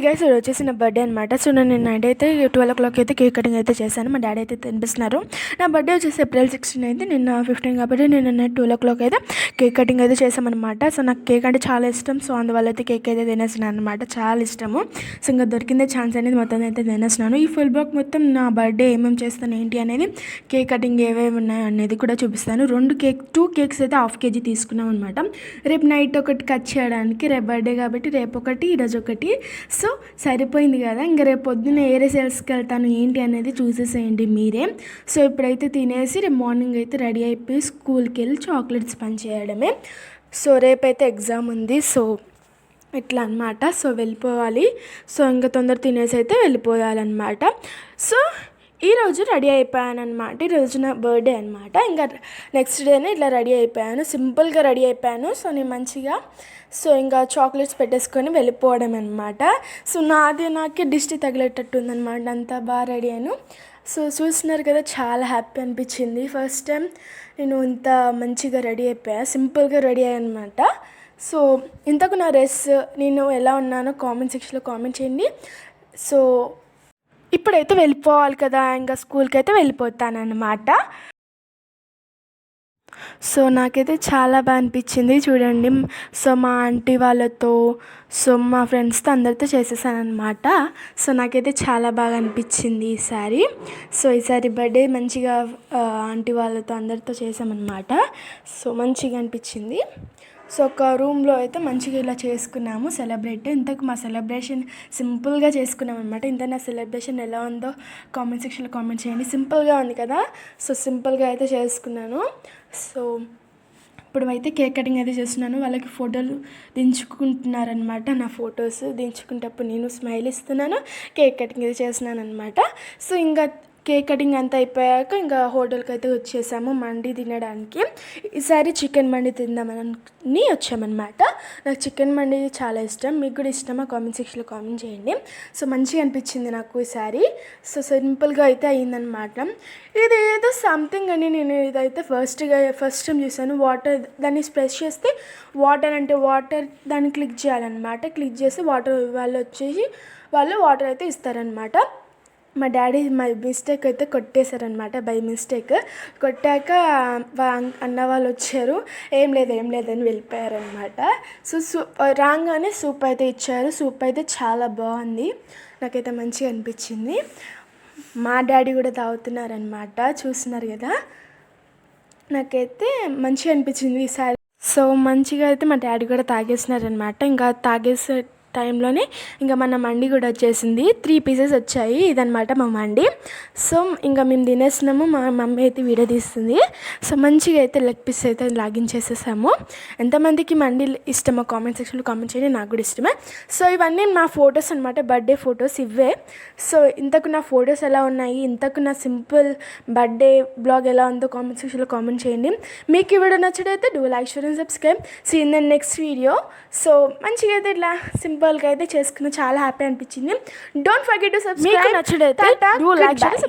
Guys ఇది వచ్చేసి నా బర్త్డే అనమాట. సో నేను నైట్ అయితే 12 అయితే కేక్ కటింగ్ అయితే చేశాను. మా డాడీ అయితే తినిపిస్తున్నారు. నా బర్త్డే వచ్చేసి April 16 అయితే, నిన్న 15 కాబట్టి నేను నైట్ 12 అయితే కేక్ కటింగ్ అయితే చేసామన్నమాట. సో నాకు కేక్ అంటే చాలా ఇష్టం. సో అందువల్ల అయితే కేక్ అయితే తినేసినాను అనమాట. చాలా ఇష్టము. సో ఇంకా దొరికిందే ఛాన్స్ అనేది మొత్తం అయితే తినేసినాను. ఈ ఫుల్ బ్లాగ్ మొత్తం నా బర్త్డే ఏమేమి చేస్తాను ఏంటి అనేది, కేక్ కటింగ్ ఏవేమి ఉన్నాయో అనేది కూడా చూపిస్తాను. 2 కేక్స్ అయితే ½ kg తీసుకున్నాం అనమాట. రేపు నైట్ ఒకటి కట్ చేయడానికి, రేపు బర్త్డే కాబట్టి రేపు ఒకటి, ఈరోజు ఒకటి. సో సరిపోయింది కదా. ఇంకా రేపు పొద్దున్న ఏరే సేల్స్కి వెళ్తాను ఏంటి అనేది చూసేసేయండి మీరే. సో ఇప్పుడైతే తినేసి రేపు మార్నింగ్ అయితే రెడీ అయిపోయి స్కూల్కి వెళ్ళి చాక్లెట్స్ పనిచేయడమే. సో రేపైతే ఎగ్జామ్ ఉంది. సో ఇట్లా అనమాట. సో వెళ్ళిపోవాలి. సో ఇంకా తొందర తినేసి అయితే వెళ్ళిపోయాలన్నమాట. సో ఈరోజు రెడీ అయిపోయాను అనమాట. ఈరోజు నా బర్త్డే అనమాట. ఇంకా నెక్స్ట్ డేనే ఇట్లా రెడీ అయిపోయాను, సింపుల్గా రెడీ అయిపోయాను. సో నేను మంచిగా ఇంకా చాక్లెట్స్ పెట్టేసుకొని వెళ్ళిపోవడం అనమాట. సో నాకే దిష్టి తగిలేటట్టు ఉందన్నమాట. అంతా బాగా రెడీ అయ్యాను. సో చూస్తున్నారు కదా, చాలా హ్యాపీ అనిపించింది. ఫస్ట్ టైం నేను ఇంత మంచిగా రెడీ అయిపోయా, సింపుల్గా రెడీ అయ్యాను అనమాట. సో ఇంతకు నా డ్రెస్ నేను ఎలా ఉన్నానో కామెంట్ సెక్షన్లో కామెంట్ చేయండి. సో ఇప్పుడైతే వెళ్ళిపోవాలి కదా, ఇంకా స్కూల్కి అయితే వెళ్ళిపోతానన్నమాట. సో నాకైతే చాలా బాగా అనిపించింది చూడండి. సో మా ఆంటీ వాళ్ళతో, సో మా ఫ్రెండ్స్తో అందరితో చేసేసాను అనమాట. సో నాకైతే చాలా బాగా అనిపించింది ఈసారి. సో ఈసారి బర్త్డే మంచిగా ఆంటీ వాళ్ళతో అందరితో చేసామన్నమాట. సో మంచిగా అనిపించింది. సో ఒక రూమ్లో అయితే మంచిగా ఇలా చేసుకున్నాము సెలబ్రేట్. ఇంతకు మా సెలబ్రేషన్ సింపుల్గా చేసుకున్నాం అనమాట. ఇంత నా సెలబ్రేషన్ ఎలా ఉందో కామెంట్ సెక్షన్లో కామెంట్ చేయండి. సింపుల్గా ఉంది కదా. సో సింపుల్గా అయితే చేసుకున్నాను. సో ఇప్పుడు అయితే కేక్ కటింగ్ అయితే చేస్తున్నాను. వాళ్ళకి ఫోటోలు దించుకుంటున్నారనమాట. నా ఫొటోస్ దించుకుంటప్పుడు నేను స్మైల్ ఇస్తున్నాను, కేక్ కటింగ్ అయితే చేస్తున్నాను అనమాట. సో ఇంకా కేక్ కటింగ్ అంతా అయిపోయాక ఇంకా హోటల్కి అయితే వచ్చేసాము మండి తినడానికి. ఈసారి చికెన్ మండి తిందామని వచ్చామన్నమాట. నాకు చికెన్ మండి చాలా ఇష్టం. మీకు కూడా ఇష్టమా కామెంట్ సెక్షన్లో కామెంట్ చేయండి. సో మంచిగా అనిపించింది నాకు ఈసారి. సో సింపుల్గా అయితే అయ్యిందనమాట. ఇది ఏదో సంథింగ్ అని నేను ఇదైతే ఫస్ట్ టైం చూసాను. వాటర్ దాన్ని స్ప్రెస్ చేస్తే వాటర్ దాన్ని క్లిక్ చేయాలన్నమాట. క్లిక్ చేసి వాళ్ళు వాటర్ అయితే ఇస్తారనమాట. మా డాడీ మిస్టేక్ అయితే కొట్టేశారనమాట. బై మిస్టేక్ కొట్టాక అన్న వాళ్ళు వచ్చారు. ఏం లేదని వెళ్ళిపోయారనమాట. సో రాగానే సూప్ అయితే ఇచ్చారు. సూప్ అయితే చాలా బాగుంది, నాకైతే మంచిగా అనిపించింది. మా డాడీ కూడా తాగుతున్నారనమాట, చూస్తున్నారు కదా. నాకైతే మంచిగా అనిపించింది ఈసారి. సో మంచిగా అయితే మా డాడీ కూడా తాగేస్తున్నారనమాట. ఇంకా తాగేసే టైంలోనే ఇంకా మన మండి కూడా వచ్చేసింది. 3 pieces వచ్చాయి. ఇదనమాట మా మండి. సో ఇంకా మేము తినేసినాము. మా మమ్మీ అయితే వీడియో తీస్తుంది. సో మంచిగా అయితే లెగ్ పీస్ అయితే లాగించేసేసాము. ఎంతమందికి మండి ఇష్టమో కామెంట్ సెక్షన్లో కామెంట్ చేయండి. నాకు కూడా ఇష్టమే. సో ఇవన్నీ నా ఫొటోస్ అనమాట, బర్త్డే ఫొటోస్ ఇవే. సో ఇంతకు నా ఫొటోస్ ఎలా ఉన్నాయి, ఇంతకు నా సింపుల్ బర్త్డే బ్లాగ్ ఎలా ఉందో కామెంట్ సెక్షన్లో కామెంట్ చేయండి. మీకు ఈ వీడియో నచ్చినట్లయితే do like, share and subscribe. See in the next video. So మంచిగా అయితే ఇట్లా సింపుల్గా అయితే చేసుకున్న చాలా హ్యాపీ అనిపించింది. Don't forget to subscribe. మీకు నచ్చినట్లయితే డూ లైక్, షేర్.